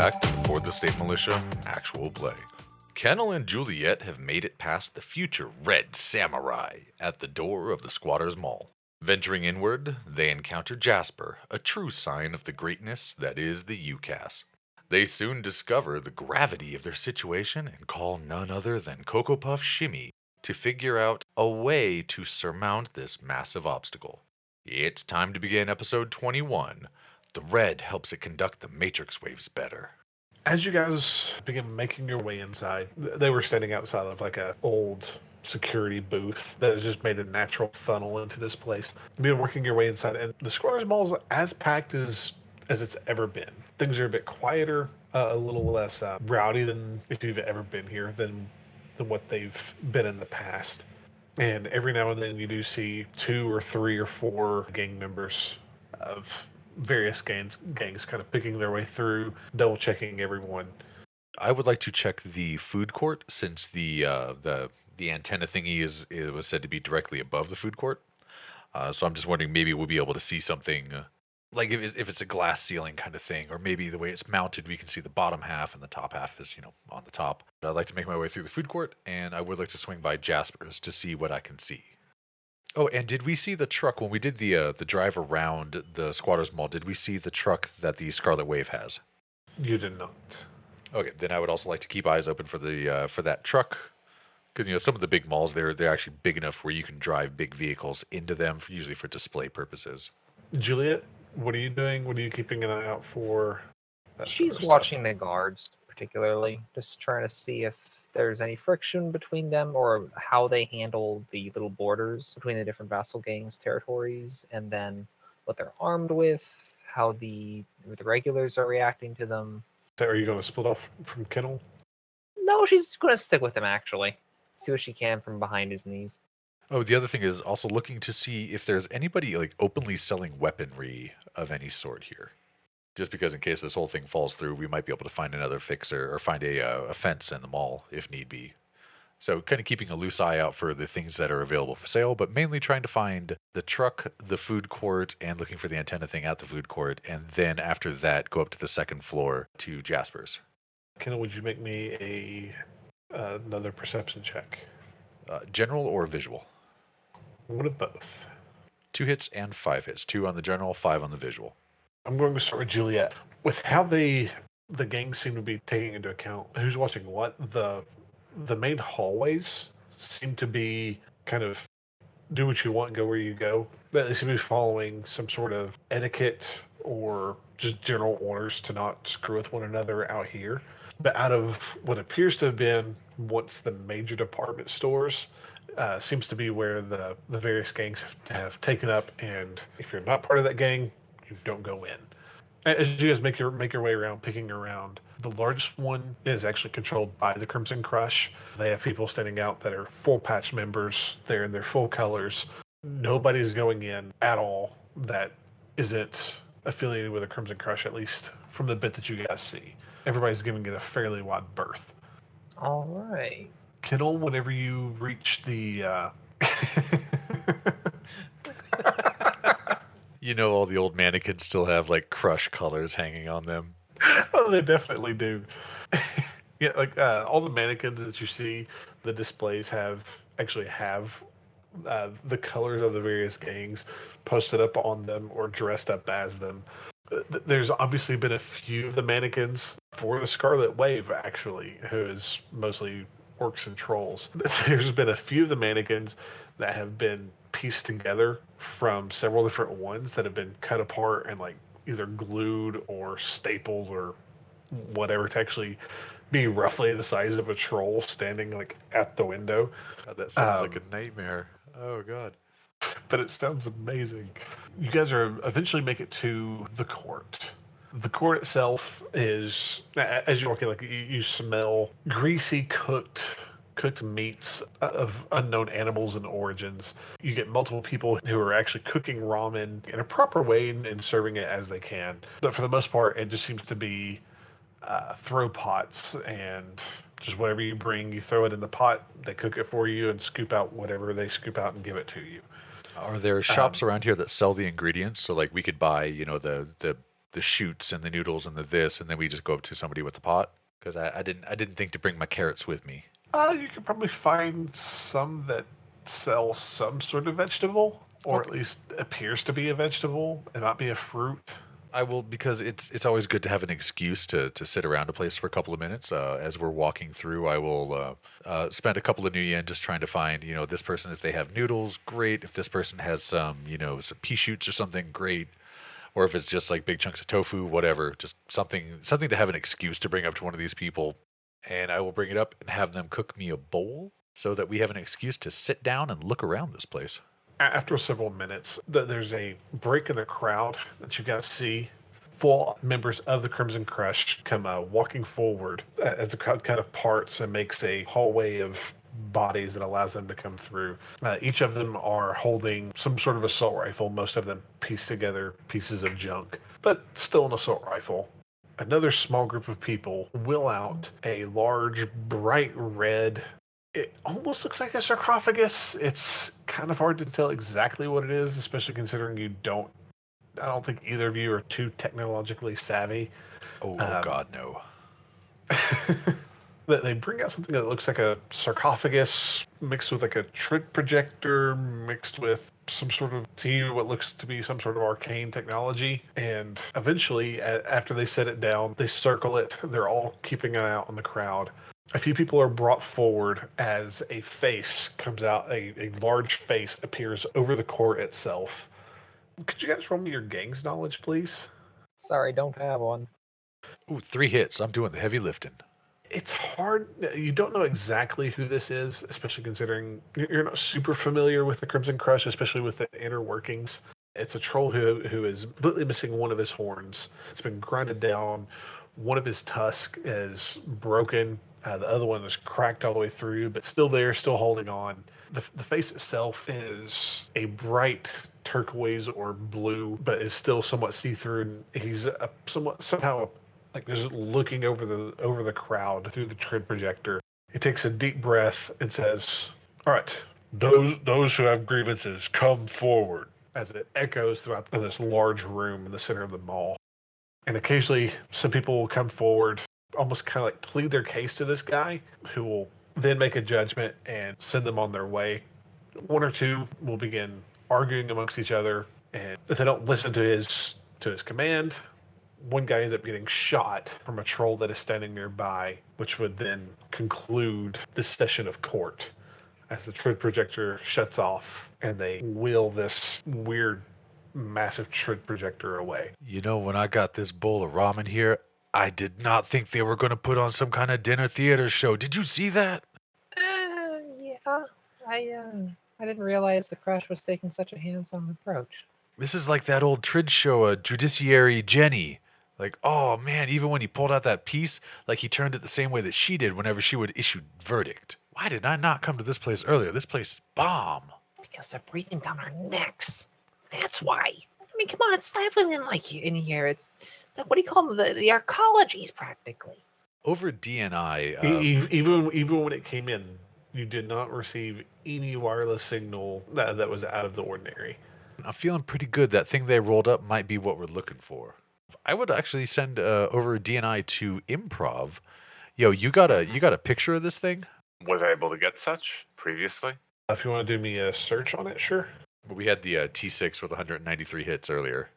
back to Fourth Estate Militia Actual Play. Kennel and Juliet have made it past the future Red Samurai at the door of the Squatters' Mall. Venturing inward, they encounter Jasper, a true sign of the greatness that is the UCAS. They soon discover the gravity of their situation and call none other than CoCoPuff Shimmy to figure out a way to surmount this massive obstacle. It's time to begin episode 21. The red helps it conduct the matrix waves better. As you guys begin making your way inside, they were standing outside of like a old security booth that has just made a natural funnel into this place. You've been working your way inside, and the Squatters Mall is as packed as it's ever been. Things are a bit quieter, a little less rowdy than if you've ever been here than what they've been in the past. And every now and then you do see 2 or 3 or 4 gang members of various gangs kind of picking their way through, double checking everyone. I would like to check the food court since the antenna thingy was said to be directly above the food court. So I'm just wondering maybe we'll be able to see something like if it's a glass ceiling kind of thing, or maybe the way it's mounted, we can see the bottom half and the top half is on the top. But I'd like to make my way through the food court, and I would like to swing by Jasper's to see what I can see. Oh, and did we see the truck when we did the drive around the Squatters Mall? Did we see the truck that the Scarlet Wave has? You did not. Okay, then I would also like to keep eyes open for the for that truck, because some of the big malls they're actually big enough where you can drive big vehicles into them, usually for display purposes. Juliet, what are you doing? What are you keeping an eye out for? She's watching the guards, particularly, just trying to see if there's any friction between them or how they handle the little borders between the different vassal gangs' territories, and then what they're armed with, how the regulars are reacting to them. So are you going to split off from Kennel? No, she's going to stick with him, actually. See what she can from behind his knees. Oh, the other thing is also looking to see if there's anybody openly selling weaponry of any sort here. Just because in case this whole thing falls through, we might be able to find another fixer or find a fence in the mall if need be. So kind of keeping a loose eye out for the things that are available for sale, but mainly trying to find the truck, the food court, and looking for the antenna thing at the food court. And then after that, go up to the second floor to Jasper's. Kendall, would you make me another perception check? General or visual? One of both. 2 hits and 5 hits. 2 on the general, 5 on the visual. I'm going to start with Juliet. With how the gangs seem to be taking into account who's watching what, the main hallways seem to be kind of do what you want, go where you go. They seem to be following some sort of etiquette or just general orders to not screw with one another out here. But out of what appears to have been once the major department stores, seems to be where the various gangs have taken up, and if you're not part of that gang, you don't go in. As you guys make your way around, picking around, the largest one is actually controlled by the Crimson Crush. They have people standing out that are full patch members. They're in their full colors. Nobody's going in at all that isn't affiliated with the Crimson Crush, at least from the bit that you guys see. Everybody's giving it a fairly wide berth. All right. Kennel, whenever you reach the all the old mannequins still have Crush colors hanging on them. Oh, they definitely do. Yeah, all the mannequins that you see, the displays have the colors of the various gangs posted up on them or dressed up as them. There's obviously been a few of the mannequins for the Scarlet Wave, actually, who is mostly orcs and trolls. There's been a few of the mannequins that have been pieced together from several different ones that have been cut apart and either glued or stapled or whatever to actually be roughly the size of a troll standing at the window. God, that sounds like a nightmare. Oh god. But it sounds amazing. You guys eventually make it to the court. The court itself is, as you walk in, you smell greasy cooked meats of unknown animals and origins. You get multiple people who are actually cooking ramen in a proper way and serving it as they can. But for the most part, it just seems to be throw pots and just whatever you bring, you throw it in the pot, they cook it for you and scoop out whatever they scoop out and give it to you. Are there shops around here that sell the ingredients? So we could buy, the the shoots and the noodles and the this, and then we just go up to somebody with the pot? Because I didn't think to bring my carrots with me. You can probably find some that sell some sort of vegetable, or at least appears to be a vegetable and not be a fruit. I will, because it's always good to have an excuse to sit around a place for a couple of minutes. As we're walking through, I will spend a couple of new yen just trying to find, this person, if they have noodles, great. If this person has some pea shoots or something, great. Or if it's just like big chunks of tofu, whatever, just something to have an excuse to bring up to one of these people. And I will bring it up and have them cook me a bowl so that we have an excuse to sit down and look around this place. After several minutes, there's a break in the crowd that you guys see. Full members of the Crimson Crush come walking forward as the crowd kind of parts and makes a hallway of bodies that allows them to come through. Each of them are holding some sort of assault rifle, most of them pieced together pieces of junk, but still an assault rifle. Another small group of people wheel out a large, bright red. It almost looks like a sarcophagus. It's kind of hard to tell exactly what it is, especially considering I don't think either of you are too technologically savvy. Oh, God, no. They bring out something that looks like a sarcophagus mixed with like a trid projector mixed with some sort of what looks to be some sort of arcane technology. And eventually, after they set it down, they circle it. They're all keeping an eye out on the crowd. A few people are brought forward as a face comes out. A large face appears over the court itself. Could you guys roll me your gang's knowledge, please? Sorry, don't have one. Ooh, 3 hits. I'm doing the heavy lifting. It's hard. You don't know exactly who this is, especially considering you're not super familiar with the Crimson Crush, especially with the inner workings. It's a troll who is completely missing one of his horns. It's been grinded down. One of his tusks is broken. The other one is cracked all the way through, but still there, still holding on. The face itself is a bright turquoise or blue, but is still somewhat see-through. He's somehow like just looking over the crowd through the trid projector. He takes a deep breath and says, "All right, those who have grievances, come forward," as it echoes throughout this large room in the center of the mall. And occasionally, some people will come forward, almost kind of like plead their case to this guy, who will then make a judgment and send them on their way. One or two will begin arguing amongst each other, and if they don't listen to his command, one guy ends up getting shot from a troll that is standing nearby, which would then conclude this session of court as the trid projector shuts off and they wheel this weird, massive trid projector away. When I got this bowl of ramen here, I did not think they were going to put on some kind of dinner theater show. Did you see that? Yeah. I didn't realize the Crush was taking such a hands-on approach. This is like that old Trid show, Judiciary Jenny. Like, oh man, even when he pulled out that piece, like he turned it the same way that she did whenever she would issue verdict. Why did I not come to this place earlier? This place is bomb. Because they're breathing down our necks. That's why. I mean, come on, it's stifling in here. It's like, what do you call them? The arcologies, practically. Over DNI... Even when it came in, you did not receive any wireless signal that was out of the ordinary. I'm feeling pretty good. That thing they rolled up might be what we're looking for. I would actually send over DNI to Improv. Yo, you got a picture of this thing? Was I able to get such previously? If you want to do me a search on it, sure. We had the T6 with 193 hits earlier.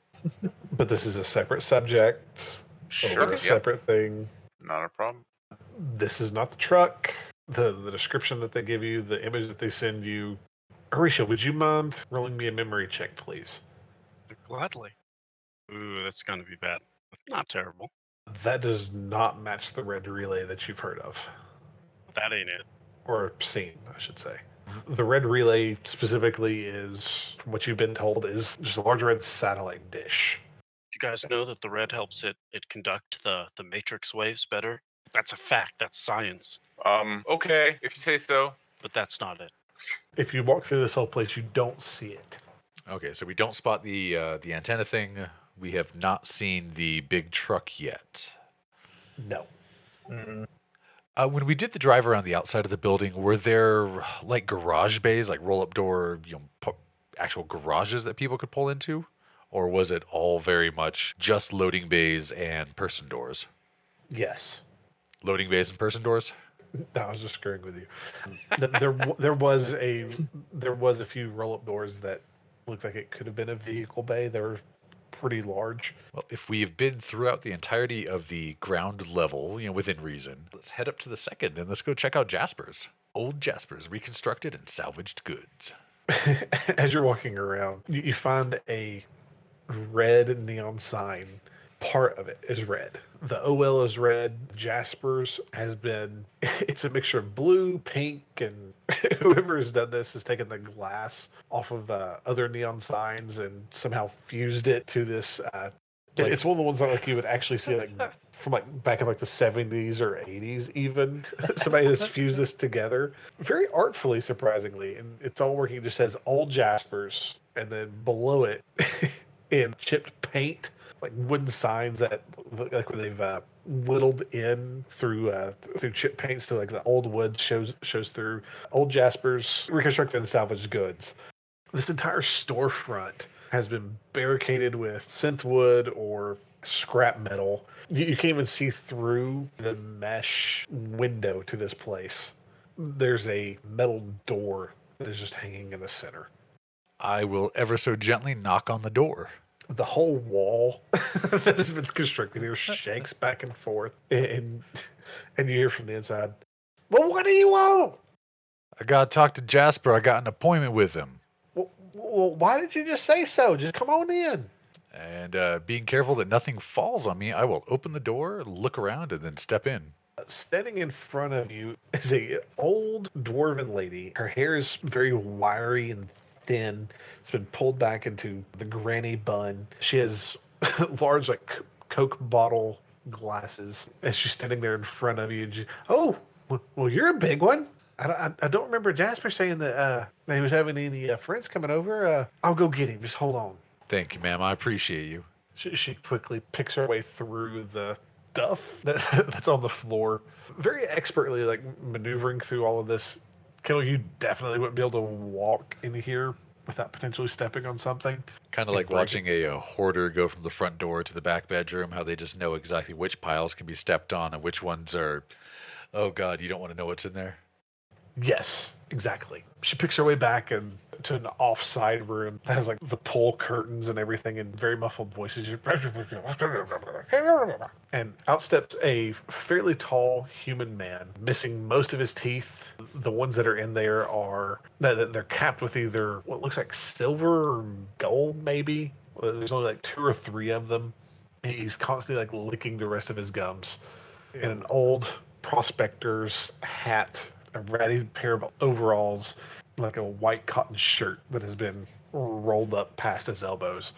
But this is a separate subject. Sure. A separate thing. Not a problem. This is not the truck. The description that they give you, the image that they send you. Arisha, would you mind rolling me a memory check, please? Gladly. Ooh, that's going to be bad. Not terrible. That does not match the red relay that you've heard of. That ain't it. Or seen, I should say. The red relay specifically is, from what you've been told, is just a large red satellite dish. You guys know that the red helps it conduct the matrix waves better? That's a fact. That's science. Okay, if you say so. But that's not it. If you walk through this whole place, you don't see it. Okay, so we don't spot the antenna thing. We have not seen the big truck yet. No. Mm-mm. When we did the drive around the outside of the building, were there like garage bays, like roll-up door, actual garages that people could pull into? Or was it all very much just loading bays and person doors? Yes. Loading bays and person doors? No, I was just screwing with you. There was a few roll-up doors that looked like it could have been a vehicle bay. They were pretty large. Well, if we have been throughout the entirety of the ground level, within reason, let's head up to the second and let's go check out Jasper's. Old Jasper's reconstructed and salvaged goods. As you're walking around, you find a red neon sign. Part of it is red. The OL is red. Jasper's has been, it's a mixture of blue, pink, and whoever has done this has taken the glass off of other neon signs and somehow fused it to this. It's one of the ones that like you would actually see like from like back in like the 70s or 80s even. Somebody has fused this together very artfully, surprisingly, and it's all working. It just says Old Jasper's, and then below it in chipped paint, like wooden signs that look like where they've whittled in through chip paints to like the old wood shows through. Old Jasper's reconstructed and salvaged goods. This entire storefront has been barricaded with synth wood or scrap metal. You can't even see through the mesh window to this place. There's a metal door that is just hanging in the center. I will ever so gently knock on the door. The whole wall that has been constructed here shakes back and forth, and you hear from the inside, "Well, what do you want?" I gotta talk to Jasper. I got an appointment with him. Well, why did you just say so? Just come on in. And being careful that nothing falls on me, I will open the door, look around, and then step in. Standing in front of you is a old dwarven lady. Her hair is very wiry and thin. It's been pulled back into the granny bun. She has large, like, Coke bottle glasses as she's standing there in front of you. Oh, well, you're a big one. I don't remember Jasper saying that he was having any friends coming over. I'll go get him. Just hold on. Thank you, ma'am. I appreciate you. She quickly picks her way through the stuff that's on the floor, very expertly, like maneuvering through all of this. Kennel, you definitely wouldn't be able to walk in here without potentially stepping on something. Kind of like watching a hoarder go from the front door to the back bedroom, how they just know exactly which piles can be stepped on and which ones are, oh God, you don't want to know what's in there. Yes, exactly. She picks her way back and to an offside room that has like the pull curtains and everything in very muffled voices. And out steps a fairly tall human man, missing most of his teeth. The ones that are in there are that they're capped with either what looks like silver or gold, maybe. There's only like 2 or 3 of them. He's constantly like licking the rest of his gums. In an old prospector's hat, a ratty pair of overalls, like a white cotton shirt that has been rolled up past his elbows.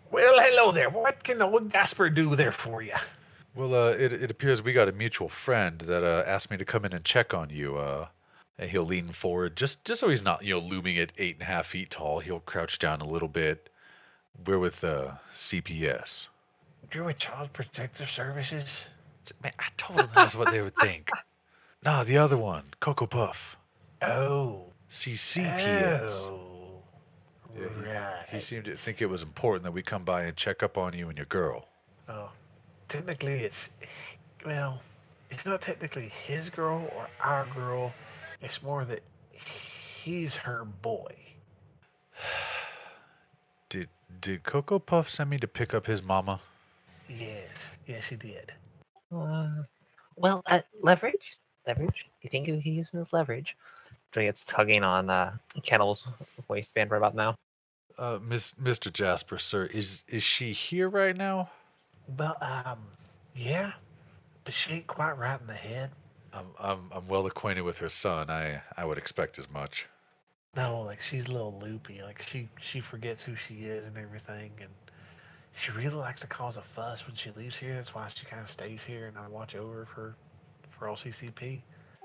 Well, hello there. What can old Jasper do there for you? Well, it appears we got a mutual friend that asked me to come in and check on you. And he'll lean forward, just so he's not, looming at 8.5 feet tall. He'll crouch down a little bit. We're with CPS. You're with Child Protective Services? Man, I told him that's what they would think. Nah, the other one, CoCoPuff. Oh. CPS. Oh. Yeah, Right. he seemed to think it was important that we come by and check up on you and your girl. Oh. Technically, it's not technically his girl or our girl. It's more that he's her boy. Did CoCoPuff send me to pick up his mama? Yes, he did. Leverage. You think he used him as leverage? Juliet's tugging on Kennel's waistband right about now. Mr. Jasper, sir, is she here right now? Well, yeah, but she ain't quite right in the head. I'm well acquainted with her son. I would expect as much. No, like she's a little loopy. Like she forgets who she is and everything, and she really likes to cause a fuss when she leaves here. That's why she kind of stays here and I watch over for LCCP.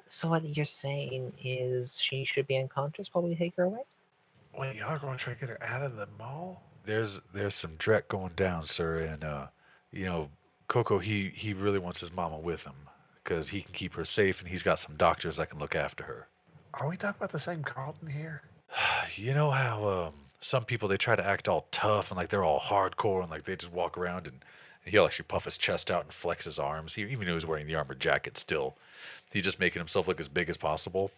So what you're saying is she should be unconscious while we take her away? Wait, y'all are going to try to get her out of the mall? There's some dreck going down, sir, and Coco he really wants his mama with him because he can keep her safe and he's got some doctors that can look after her. Are we talking about the same Carlton here? You know how some people, they try to act all tough and like they're all hardcore and like they just walk around and he'll actually puff his chest out and flex his arms. Even though he's wearing the armored jacket still, he's just making himself look as big as possible.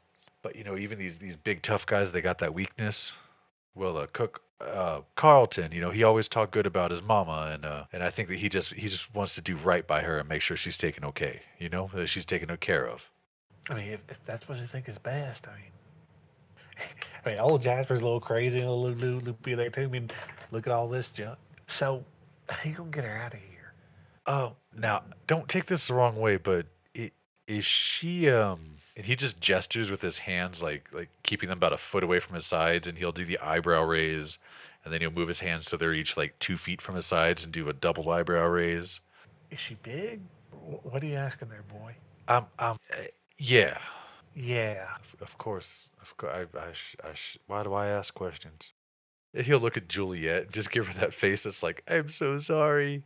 But even these big tough guys, they got that weakness. Well, cook Carlton, he always talked good about his mama, and I think that he just wants to do right by her and make sure she's taken okay. That she's taken care of. I mean, if that's what you think is best, I mean, old Jasper's a little crazy and a little loopy there too. I mean, look at all this junk. So, how you gonna get her out of here? Oh, now don't take this the wrong way, but is she And he just gestures with his hands, like keeping them about a foot away from his sides, and he'll do the eyebrow raise, and then he'll move his hands so they're each like 2 feet from his sides and do a double eyebrow raise. Is she big? What are you asking there, boy? Yeah, Yeah. of course, why do I ask questions? And he'll look at Juliet and just give her that face that's like, I'm so sorry.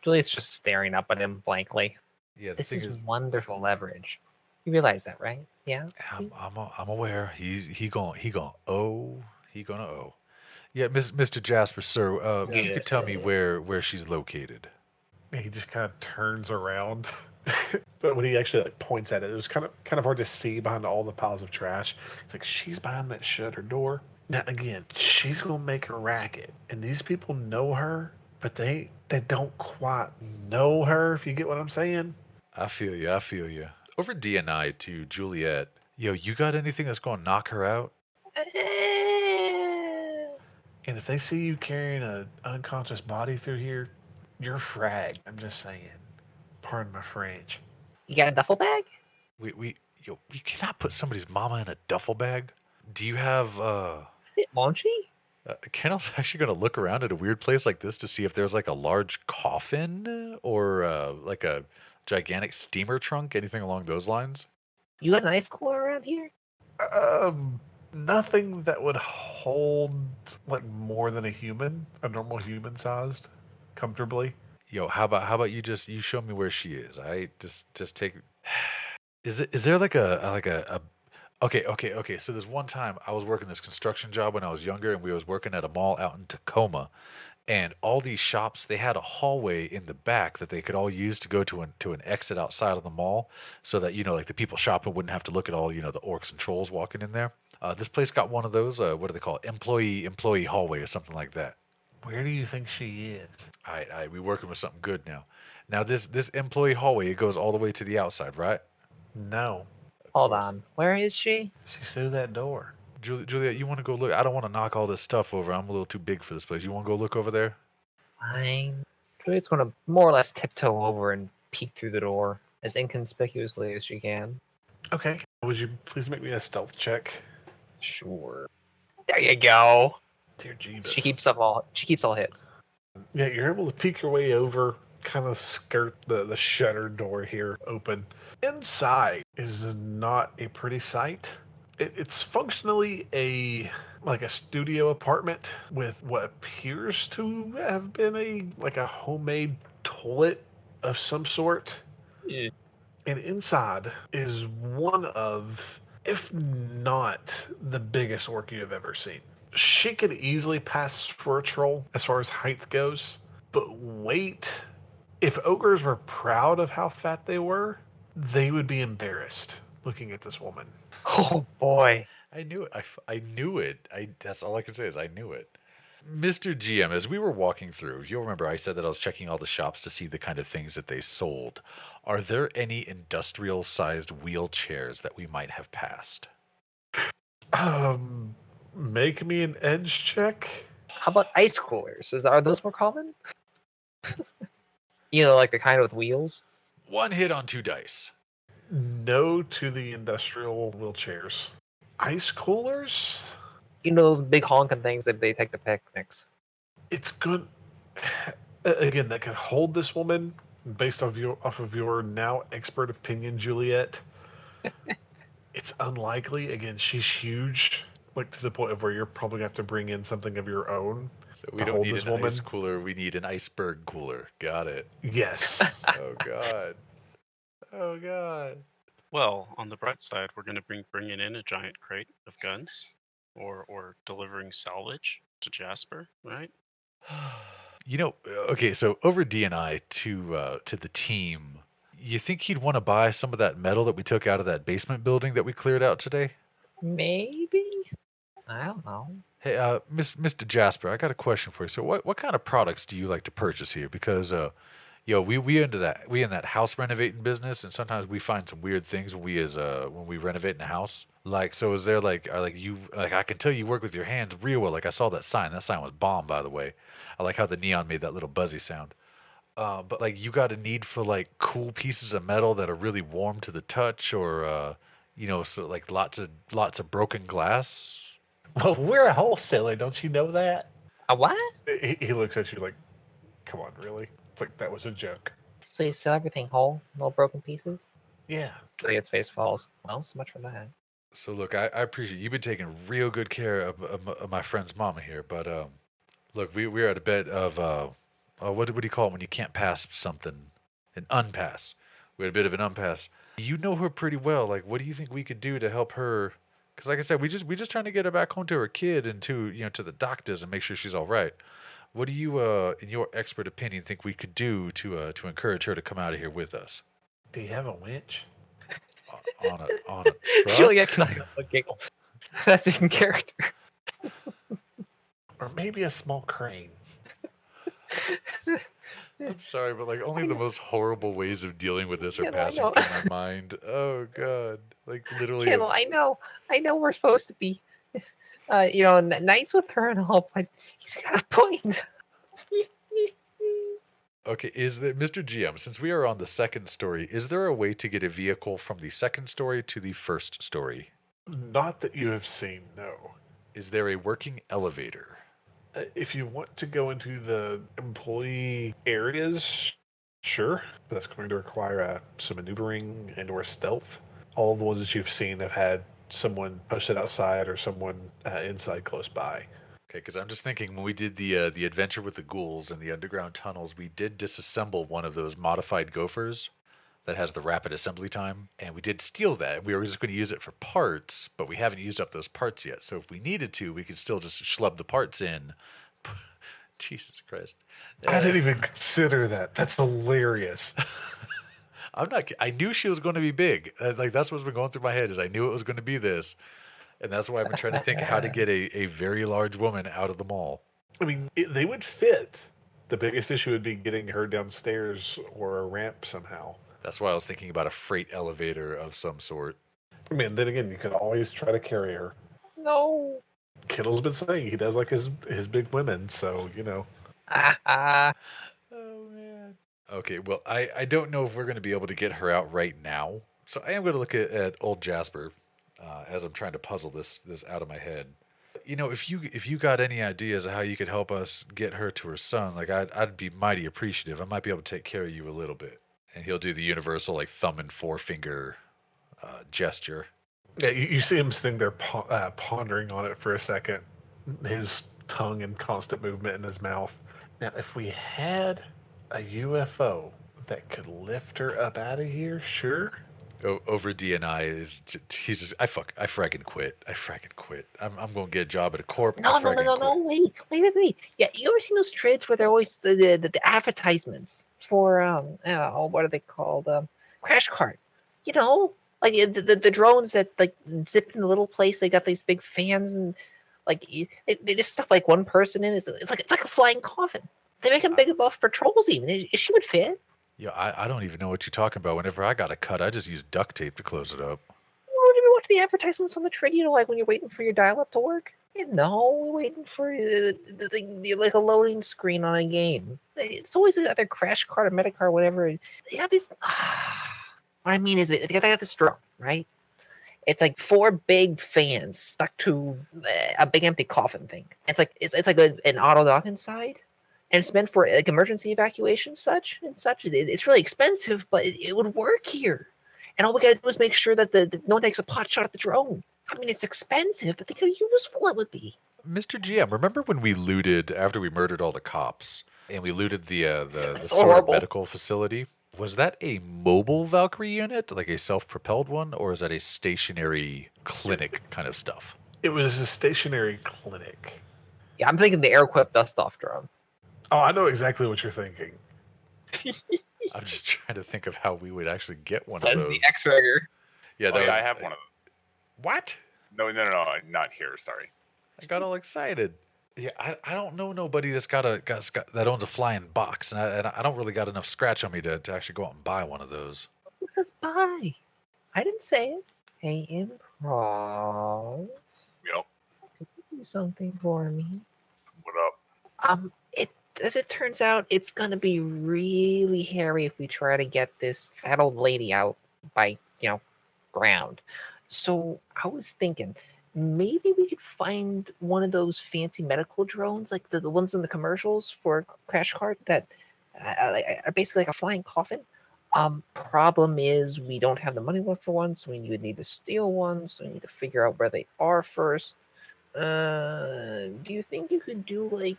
Juliet's just staring up at him blankly. Yeah, the This thing is is, wonderful leverage. You realize that, right? Yeah. I'm aware. He gonna owe. Yeah, Mr. Jasper, sir. If you could tell me where she's located. And he just kind of turns around. But when he actually like points at it, it was kind of hard to see behind all the piles of trash. It's like she's behind that shutter door. Now again, she's gonna make a racket, and these people know her, but they don't quite know her. If you get what I'm saying. I feel you. Over D&I to Juliet. Yo, you got anything that's gonna knock her out? And if they see you carrying an unconscious body through here, you're fragged. I'm just saying. Pardon my French. You got a duffel bag? You cannot put somebody's mama in a duffel bag. Do you have Won't she? Kennel's actually gonna look around at a weird place like this to see if there's like a large coffin or like a gigantic steamer trunk, anything along those lines. You got an ice cooler around here? Nothing that would hold like more than a normal human sized, comfortably. Yo, how about you show me where she is? I just take. Is there like a okay. So there's one time I was working this construction job when I was younger, and we was working at a mall out in Tacoma, and all these shops, they had a hallway in the back that they could all use to go to an exit outside of the mall, so that like the people shopping wouldn't have to look at all the orcs and trolls walking in there. This place got one of those. What do they call it? Employee hallway or something like that. Where do you think she is? We working with something good now. Now this employee hallway, it goes all the way to the outside, right? No. Hold on. Where is she? She's through that door. Juliet, you want to go look? I don't want to knock all this stuff over. I'm a little too big for this place. You want to go look over there? Fine. Juliet's going to more or less tiptoe over and peek through the door as inconspicuously as she can. Okay. Would you please make me a stealth check? Sure. There you go. Dear Jeebus. She keeps all hits. Yeah, you're able to peek your way over, kind of skirt the shutter door here open. Inside is not a pretty sight. It's functionally a studio apartment with what appears to have been a homemade toilet of some sort. Yeah. And inside is one of, if not the biggest orc you have ever seen. She could easily pass for a troll as far as height goes, but wait, if ogres were proud of how fat they were, they would be embarrassed looking at this woman. Oh boy. I knew it. I knew it. That's all I can say is I knew it. Mr. GM, as we were walking through, you'll remember I said that I was checking all the shops to see the kind of things that they sold. Are there any industrial-sized wheelchairs that we might have passed? Make me an edge check. How about ice coolers? Are those more common? Like the kind with wheels? 1 hit on 2 dice. No to the industrial wheelchairs. Ice coolers? Those big honking things that they take to picnics. It's good. Again, that could hold this woman based off of your now expert opinion, Juliet. It's unlikely. Again, she's huge, like to the point of where you're probably gonna have to bring in something of your own. So we don't need an ice cooler. We need an iceberg cooler. Got it. Yes. Oh god. Oh god. Well, on the bright side, we're going to bringing in a giant crate of guns, or delivering salvage. to Jasper, right? Okay, so over DNI to the team, you think he'd want to buy some of that metal that we took out of that basement building that we cleared out today? Maybe? I don't know. Hey, Mr. Jasper, I got a question for you. So, what kind of products do you like to purchase here? Because, we in that house renovating business, and sometimes we find some weird things when we renovate in a house. Like, so is there like I can tell you work with your hands real well. Like I saw that sign. That sign was bomb, by the way. I like how the neon made that little buzzy sound. But like you got a need for like cool pieces of metal that are really warm to the touch, or so like lots of broken glass. Well, we're a wholesaler, don't you know that? A what? He looks at you like, come on, really? It's like that was a joke. So you sell everything whole, no broken pieces? Yeah. Juliet's face falls. Well, so much for that. So look, I appreciate you've been taking real good care of my friend's mama here, but look, we're at a bit of what do you call it when you can't pass something? An unpass. We had a bit of an unpass. You know her pretty well. Like, what do you think we could do to help her? Because, like I said, we just trying to get her back home to her kid and to the doctors and make sure she's all right. What do you, in your expert opinion, think we could do to encourage her to come out of here with us? Do you have a winch? On a truck? Juliet can help but giggle. That's in character. Or maybe a small crane? I'm sorry, but like only the most horrible ways of dealing with this are Yeah, I passing know. through my mind. Oh God, like literally. Kendall, I know we're supposed to be, nice with her and all, but he's got a point. Okay, is there, Mr. GM, since we are on the second story, is there a way to get a vehicle from the second story to the first story? Not that you have seen, no. Is there a working elevator? If you want to go into the employee areas, sure, but that's going to require some maneuvering and or stealth. All of the ones that you've seen have had someone posted outside or someone inside close by. Okay, because I'm just thinking when we did the adventure with the ghouls and the underground tunnels, we did disassemble one of those modified gophers that has the rapid assembly time, and we did steal that. We were just going to use it for parts, but we haven't used up those parts yet. So if we needed to, we could still just schlub the parts in. Jesus Christ! I didn't even consider that. That's hilarious. I'm not. I knew she was going to be big. Like that's what's been going through my head is I knew it was going to be this, and that's why I've been trying to think of how to get a very large woman out of the mall. I mean, they would fit. The biggest issue would be getting her downstairs or a ramp somehow. That's why I was thinking about a freight elevator of some sort. I mean, then again, you could always try to carry her. No. Kittle's been saying he does like his big women, so Oh man. Okay, well, I don't know if we're going to be able to get her out right now, so I am going to look at old Jasper as I'm trying to puzzle this out of my head. If you got any ideas of how you could help us get her to her son, like I'd be mighty appreciative. I might be able to take care of you a little bit. And he'll do the universal like thumb and forefinger gesture. Yeah, you see him sitting there pondering on it for a second, his tongue in constant movement in his mouth. Now, if we had a UFO that could lift her up out of here, sure. Over DNI is he's just I frickin' quit. I'm gonna get a job at a corp. No, wait. Yeah, you ever seen those trades where they're always the advertisements for what are they called? Crash cart. Like the drones that like zip in the little place. They got these big fans and like they just stuff like one person in. It's like a flying coffin. They make them big enough for trolls even. She would fit. Yeah, I don't even know what you're talking about. Whenever I got a cut, I just use duct tape to close it up. Well, did you watch the advertisements on the trade? Like when you're waiting for your dial-up to work. We're waiting for like a loading screen on a game. It's always either Crash Cart or Medicard, whatever. They have these. What I mean is they got this drone, right? It's like 4 big fans stuck to a big empty coffin thing. It's like an auto dock inside. And it's meant for like emergency evacuation, such. It's really expensive, but it would work here. And all we gotta do is make sure that no one takes a pot shot at the drone. I mean, it's expensive, but think how useful it would be. Mr. GM, remember when we looted after we murdered all the cops and we looted the It's Sword horrible. medical facility? Was that a mobile Valkyrie unit, like a self-propelled one, or is that a stationary clinic kind of stuff? It was a stationary clinic. Yeah, I'm thinking the air-equipped dust-off drone. Oh, I know exactly what you're thinking. I'm just trying to think of how we would actually get one Says of those. the X-Rigger. Yeah, Oh, that yeah, was. I have one of them. What? No, not here. Sorry. I got all excited. Yeah, I don't know nobody that's got that owns a flying box, and I don't really got enough scratch on me to actually go out and buy one of those. Who says bye? I didn't say it. Hey, improv. Yep. Could you do something for me? What up? As it turns out, it's gonna be really hairy if we try to get this fat old lady out by, ground. So I was thinking, maybe we could find one of those fancy medical drones, like the ones in the commercials for Crash Cart that are basically like a flying coffin. Problem is we don't have the money left for one, so we would need to steal one. So we need to figure out where they are first. Do you think you could do like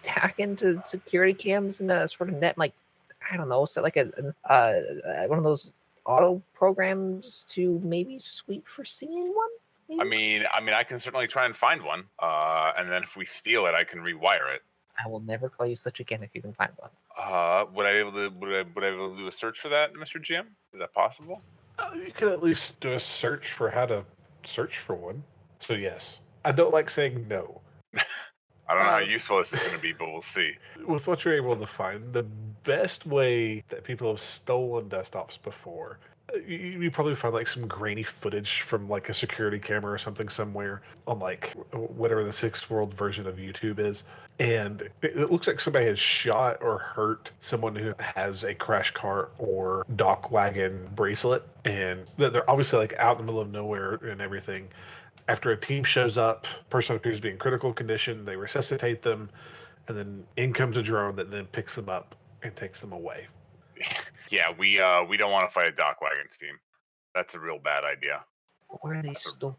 hack into security cams and sort of net like I don't know, set like one of those auto programs to maybe sweep for seeing one? I Maybe? mean, I can certainly try and find one. And then if we steal it, I can rewire it. I will never call you such again if you can find one. Would I be able to do a search for that, Mr. GM? Is that possible? You could at least do a search for how to search for one. So yes, I don't like saying no. I don't know how Um, useful this is going to be, but we'll see. With what you're able to find, the best way that people have stolen desktops before, you probably find like some grainy footage from like a security camera or something somewhere on like whatever the sixth world version of YouTube is. And it looks like somebody has shot or hurt someone who has a crash cart or dock wagon bracelet. And they're obviously like out in the middle of nowhere and everything. After a team shows up, person appears to be in critical condition, they resuscitate them, and then in comes a drone that then picks them up and takes them away. Yeah, we don't want to fight a dock wagon team. That's a real bad idea. Where are they stored?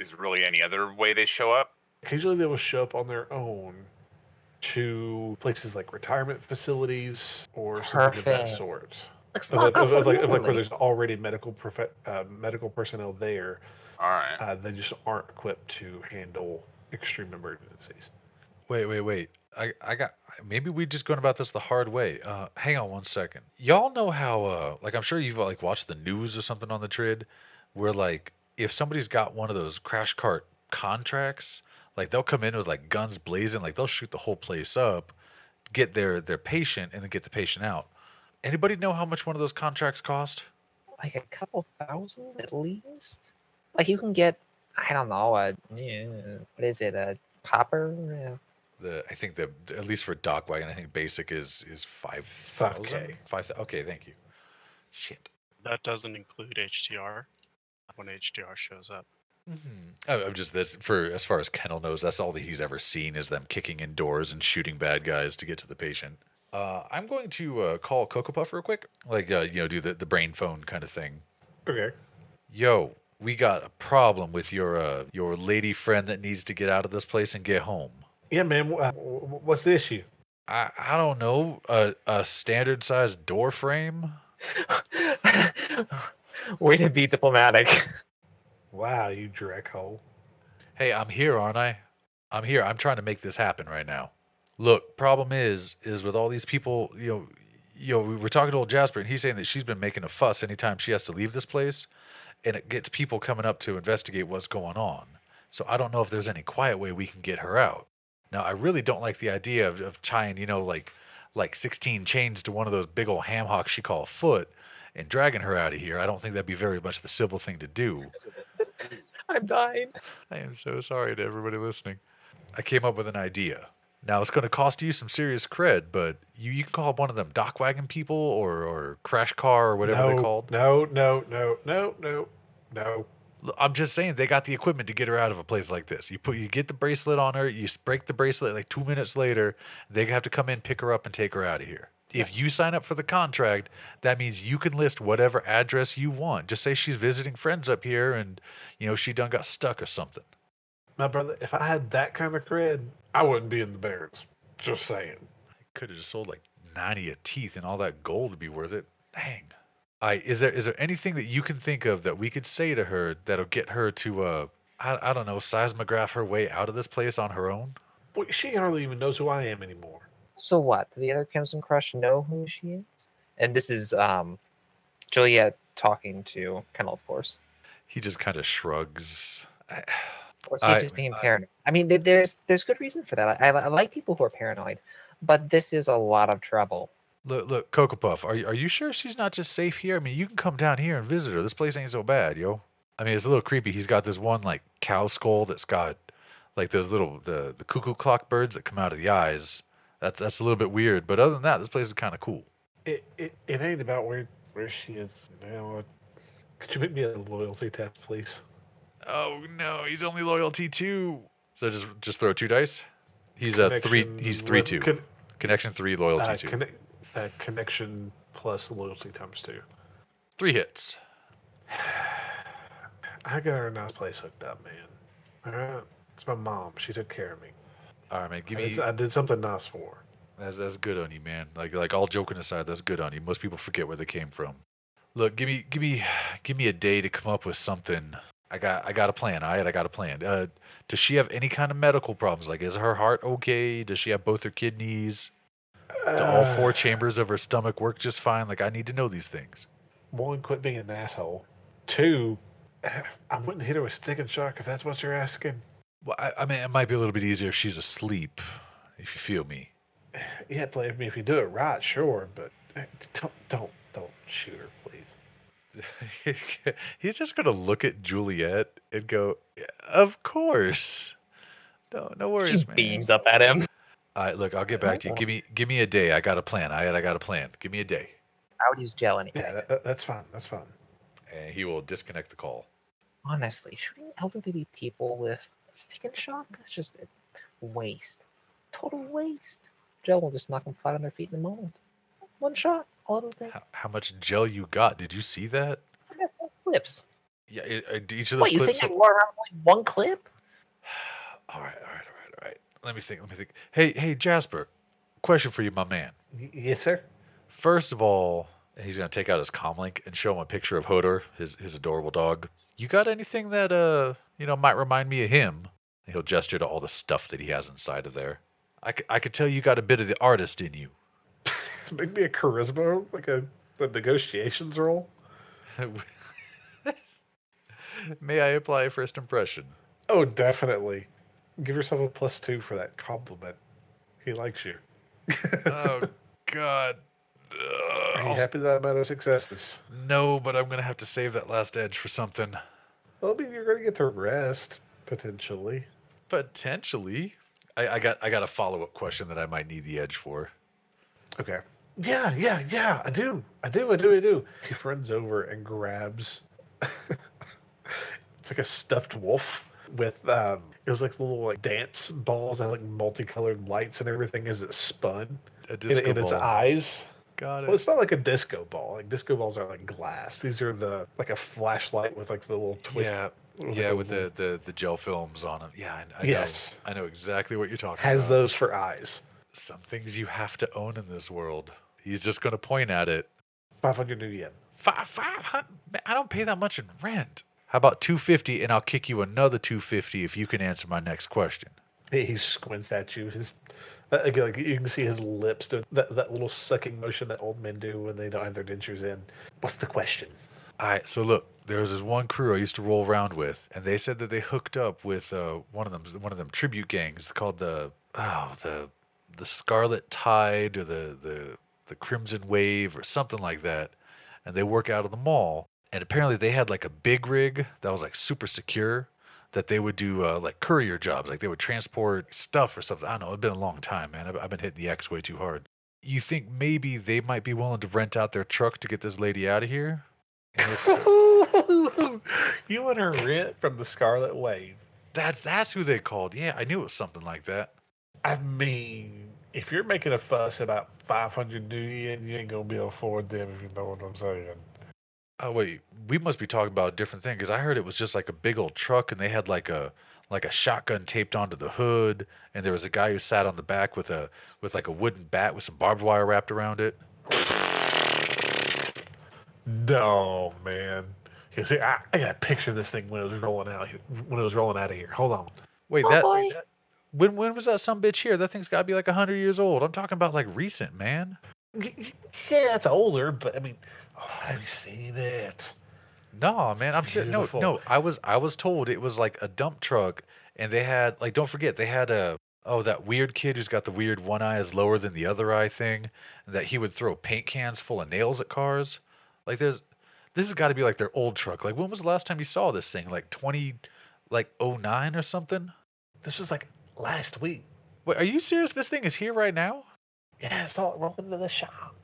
Is there really any other way they show up? Occasionally, they will show up on their own to places like retirement facilities or something of that Perfect. sort. Let's Of, knock off of one like where early. there's already medical personnel there, All right. they just aren't equipped to handle extreme emergencies. Wait. I got. Maybe we just going about this the hard way. Hang on one second. Y'all know how? Like I'm sure you've like watched the news or something on the Trid, where like if somebody's got one of those crash cart contracts, like they'll come in with like guns blazing, like they'll shoot the whole place up, get their patient, and then get the patient out. Anybody know how much one of those contracts cost? Like a couple thousand at least. Like you can get, I don't know, what is it, a popper? I think the at least for dock wagon, I think basic is 5,000. 5K. Okay, thank you. Shit. That doesn't include HTR when HTR shows up. I'm just this for as far as Kennel knows, that's all that he's ever seen is them kicking in doors and shooting bad guys to get to the patient. I'm going to call CoCoPuff real quick, like do the brain phone kind of thing. Okay. Yo, we got a problem with your lady friend that needs to get out of this place and get home. Yeah, man. What's the issue? I don't know, a standard sized door frame. Way to be diplomatic. Wow, you dreckhole. Hey, I'm here, aren't I? I'm here. I'm trying to make this happen right now. Look, problem is with all these people, we were talking to old Jasper, and he's saying that she's been making a fuss anytime she has to leave this place, and it gets people coming up to investigate what's going on. So I don't know if there's any quiet way we can get her out. Now, I really don't like the idea of tying, like 16 chains to one of those big old ham hocks she call a foot and dragging her out of here. I don't think that'd be very much the civil thing to do. I'm dying. I am so sorry to everybody listening. I came up with an idea. Now, it's going to cost you some serious cred, but you can call up one of them dock wagon people or crash car or whatever they're called. No. I'm just saying they got the equipment to get her out of a place like this. You get the bracelet on her, you break the bracelet like 2 minutes later, they have to come in, pick her up, and take her out of here. If you sign up for the contract, that means you can list whatever address you want. Just say she's visiting friends up here and, she done got stuck or something. My brother, if I had that kind of cred, I wouldn't be in the Barrens. Just saying. Could have just sold like 90 of teeth and all that gold would be worth it. Dang. Is there anything that you can think of that we could say to her that'll get her to I don't know, seismograph her way out of this place on her own? Boy, she hardly even knows who I am anymore. So what? Do the other Crimson Crush know who she is? And this is Juliet talking to Kennel, of course. He just kind of shrugs. Or is he just being paranoid? I mean, there's good reason for that. I like people who are paranoid, but this is a lot of trouble. Look, CoCoPuff, are you sure she's not just safe here? I mean, you can come down here and visit her. This place ain't so bad, yo. I mean, it's a little creepy. He's got this one like cow skull that's got like those little the cuckoo clock birds that come out of the eyes. That's a little bit weird, but other than that, this place is kind of cool. It ain't about where she is now. Could you make me a loyalty test, please? Oh no, he's only loyalty 2. So just throw 2 dice. He's a 3. He's 3-2. Connection 3, loyalty 2. Connection plus loyalty times 2. 3 hits. I got her a nice place hooked up, man. All right, it's my mom. She took care of me. All right, man. I did something nice for her. That's good on you, man. Like all joking aside, that's good on you. Most people forget where they came from. Look, give me a day to come up with something. I got a plan. All right, I got a plan. Does she have any kind of medical problems? Like, is her heart okay? Does she have both her kidneys? Do all 4 chambers of her stomach work just fine? Like, I need to know these things. 1, quit being an asshole. 2, I wouldn't hit her with stick and shock if that's what you're asking. Well, I mean, it might be a little bit easier if she's asleep, if you feel me. Yeah, believe me, if you do it right, sure, but don't shoot her, please. He's just gonna look at Juliet and go, "Of course, no worries, She man." beams up at him. All right, look, I'll get back to you. Give me a day. I got a plan. I got a plan. Give me a day. I would use gel anyway. Yeah, that's fine. That's fine. And he will disconnect the call. Honestly, shooting elderly people with stick and shock, that's just a waste. Total waste. Gel will just knock them flat on their feet in a moment. 1 shot, all of them. How much gel you got? Did you see that? Clips. Yeah, each of those What, you clips. think I go around with 1 clip? All right. Let me think. Hey, Jasper, question for you, my man. Yes, sir. First of all, he's gonna take out his comlink and show him a picture of Hodor, his adorable dog. You got anything that might remind me of him? And he'll gesture to all the stuff that he has inside of there. I could tell you got a bit of the artist in you. Make me a charisma, like the negotiations roll. May I apply a first impression? Oh, definitely. Give yourself a +2 for that compliment. He likes you. Oh God. Are you happy that I'm out of successes? No, but I'm gonna have to save that last edge for something. Well, I mean, you're going to get to rest potentially. Potentially. I got a follow-up question that I might need the edge for. Okay. Yeah. I do. He runs over and grabs. It's like a stuffed wolf with it was like little like dance balls and like multicolored lights and everything as it spun A disco in its ball. eyes. Got it. Well, it's not like a disco ball. Like disco balls are like glass. These are like a flashlight with like the little twist. Yeah, with the gel films on them. Yeah, I Yes. know. I know exactly what you're talking Has about. those for eyes. Some things you have to own in this world. He's just gonna point at it. 500 new yen. 500. I don't pay that much in rent. How about 250, and I'll kick you another 250 if you can answer my next question. He squints at you. Like you can see his lips do that little sucking motion that old men do when they don't have their dentures in. What's the question? All right, so look, there was this one crew I used to roll around with, and they said that they hooked up with one of them tribute gangs called the Scarlet Tide or the Crimson Wave or something like that, and they work out of the mall. And apparently they had like a big rig that was like super secure that they would do like courier jobs, like they would transport stuff or something. I don't know. It's been a long time, man. I've been hitting the X way too hard. You think maybe they might be willing to rent out their truck to get this lady out of here? And if so- You want her rent from the Scarlet Wave? that's who they called. Yeah, I knew it was something like that. I mean, if you're making a fuss about 500 new yen, you ain't gonna be able to afford them if you know what I'm saying. Oh wait, we must be talking about a different thing because I heard it was just like a big old truck and they had like a shotgun taped onto the hood, and there was a guy who sat on the back with like a wooden bat with some barbed wire wrapped around it. No, man. You see, I got a picture of this thing when it was rolling out. When it was rolling out of here. Hold on. Wait, Oh, boy. when was that some bitch here? That thing's got to be like 100 years old. I'm talking about like recent, man. Yeah, it's older, but I mean, have you seen it? No, man, I'm serious. No, Beautiful. no. I was told it was like a dump truck, and they had like don't forget they had that weird kid who's got the weird one eye is lower than the other eye thing, and that he would throw paint cans full of nails at cars. Like this has got to be like their old truck. Like when was the last time you saw this thing? Like 09 or something? This was like last week. Wait, are you serious? This thing is here right now? Yeah, I saw it rolling to the shop.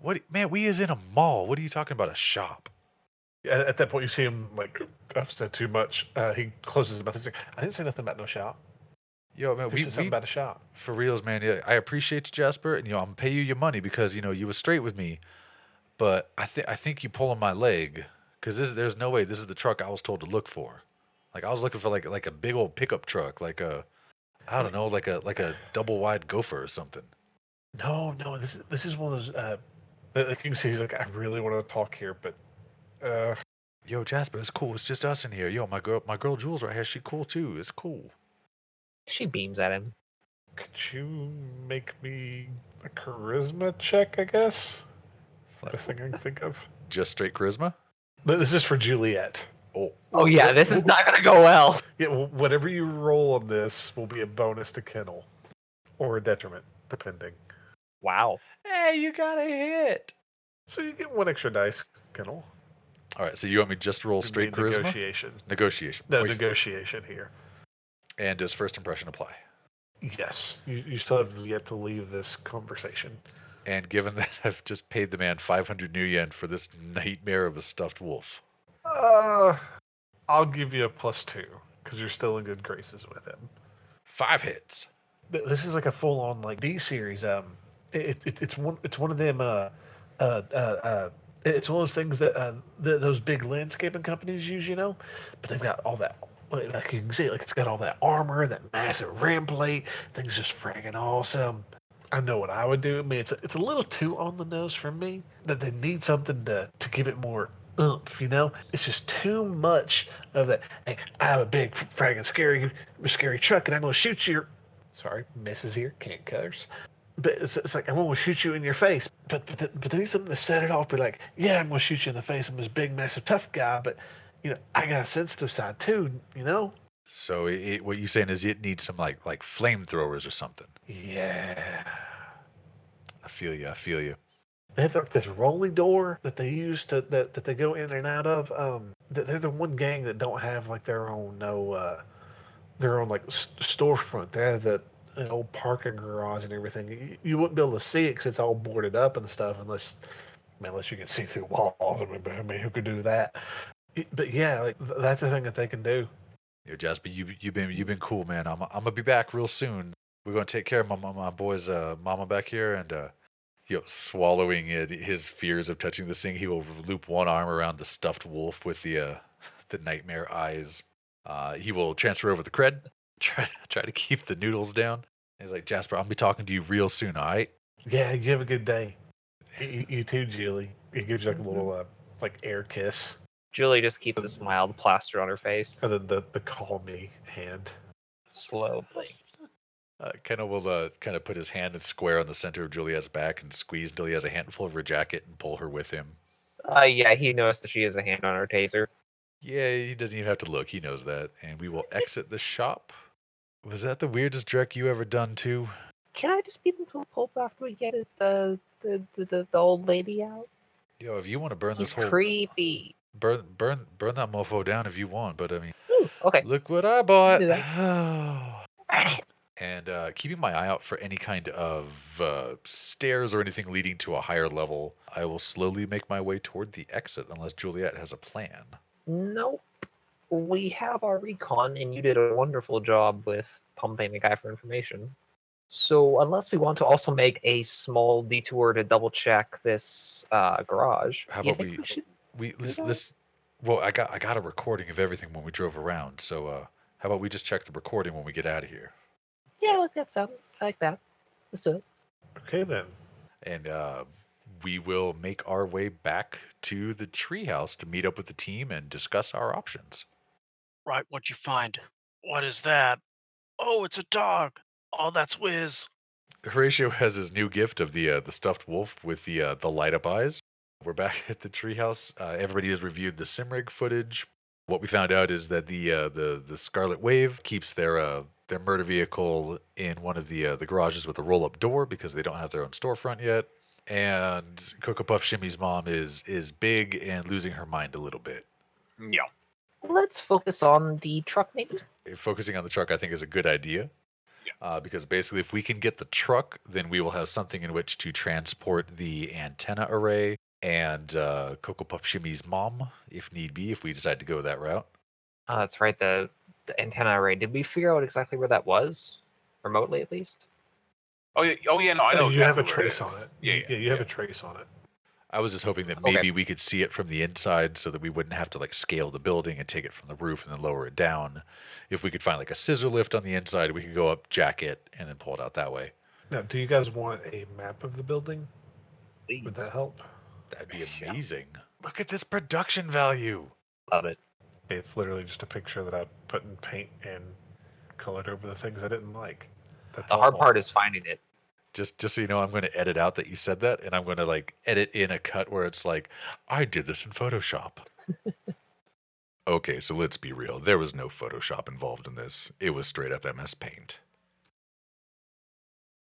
What man? We is in a mall. What are you talking about? A shop? At that point, you see him like, I've said too much. He closes his mouth. He's like, I didn't say nothing about no shop. Yo, man, He said something about a shop. for reals, man. Yeah, I appreciate you, Jasper, and I'm gonna pay you your money because you was straight with me. But I think you pulling my leg because there's no way this is the truck I was told to look for. Like I was looking for like a big old pickup truck, like a I don't know, like a double wide gopher or something. No, this is one of those. Like you can see, he's like, I really want to talk here, but Yo, Jasper, it's cool. It's just us in here. Yo, my girl Jules right here. She cool too. It's cool. She beams at him. could you make me a charisma check? I guess. Best thing I can think of. Just straight charisma. But this is for Juliet. Oh yeah, this is not gonna go well. Yeah, whatever you roll on this will be a bonus to Kennel, or a detriment, depending. Wow. Hey, you got a hit. So you get one extra dice, Kennel. All right, so you want me just to roll straight charisma? Negotiation. Negotiation. No, Oh, negotiation here. And does first impression apply? Yes, you still have yet to leave this conversation. And given that I've just paid the man 500 new yen for this nightmare of a stuffed wolf. I'll give you a +2 because you're still in good graces with him. 5 hits. This is like a full-on like D series. It's one of them. It's one of those things that those big landscaping companies use, But they've got all that. Like you can see, like it's got all that armor, that massive ram plate. Things just friggin' awesome. I know what I would do. I mean, it's a little too on the nose for me. That they need something to give it more oomph, It's just too much of that. Hey, I have a big friggin' scary truck, and I'm gonna shoot you. Sorry, misses here, can't curse. But it's like I want to shoot you in your face, but they need something to set it off. Be like, yeah, I'm gonna shoot you in the face. I'm this big, massive, tough guy, but I got a sensitive side too. So what you're saying is it needs some like flamethrowers or something. Yeah. I feel you. They have like this rolling door that they use that they go in and out of. They're the one gang that don't have like their own like storefront. They have an old parking garage and everything. You wouldn't be able to see it because it's all boarded up and stuff unless you can see through walls. I mean, who could do that? But yeah, like that's the thing that they can do. Yo, Jasper, you've been cool, man. I'm gonna be back real soon. We're gonna take care of my boy's mama back here, and swallowing his fears of touching this thing, he will loop one arm around the stuffed wolf with the nightmare eyes. He will transfer over the cred, try to keep the noodles down. He's like, Jasper, I'll be talking to you real soon, all right? Yeah, you have a good day. You too, Julie. He gives you like a little like air kiss. Julie just keeps a smile, the plaster on her face. And then the call me hand. Slowly. Kenna will kind of put his hand and square on the center of Juliet's back and squeeze until he has a handful of her jacket and pull her with him. Yeah, he noticed that she has a hand on her taser. Yeah, he doesn't even have to look. He knows that. And we will exit the shop. Was that the weirdest Drek you ever done too? Can I just beat him to a pulp after we get the old lady out? Yo, if you want to burn He's this whole creepy. burn that mofo down if you want, but I mean, Ooh, okay. look what I bought. Do And keeping my eye out for any kind of stairs or anything leading to a higher level, I will slowly make my way toward the exit unless Juliet has a plan. Nope. We have our recon, and you did a wonderful job with pumping the guy for information. So unless we want to also make a small detour to double check this garage, How do you about think we should? let's well, I got a recording of everything when we drove around, so how about we just check the recording when we get out of here? Yeah, I like that sound. I like that. Let's do it. Okay then. And we will make our way back to the treehouse to meet up with the team and discuss our options. Right, what'd you find? What is that? Oh, it's a dog. Oh, that's Wiz. Horatio has his new gift of the stuffed wolf with the light up eyes. We're back at the treehouse. Everybody has reviewed the Simrig footage. What we found out is that the Scarlet Wave keeps their murder vehicle in one of the garages with a roll up door because they don't have their own storefront yet. And CoCoPuff Shimmy's mom is big and losing her mind a little bit. Yeah. Let's focus on the truck, maybe. Focusing on the truck, I think, is a good idea. Because basically, if we can get the truck, then we will have something in which to transport the antenna array and CoCoPuff Shimmy's mom, if need be, if we decide to go that route. That's right, the antenna array. Did we figure out exactly where that was? Remotely, at least? Oh yeah, no, I know. You have a exactly where trace on it. Yeah, You have a trace on it. I was just hoping that Okay. maybe we could see it from the inside so that we wouldn't have to like scale the building and take it from the roof and then lower it down. If we could find like a scissor lift on the inside, we could go up, jack it, and then pull it out that way. Now, do you guys want a map of the building? Please. Would that help? That'd be amazing. Look at this production value. Love it. It's literally just a picture that I put in paint and colored over the things I didn't like. That's The hard all. part is finding it. Just so you know, I'm going to edit out that you said that, and I'm going to like edit in a cut where it's like, I did this in Photoshop. Okay, so let's be real. There was no Photoshop involved in this. It was straight up MS Paint.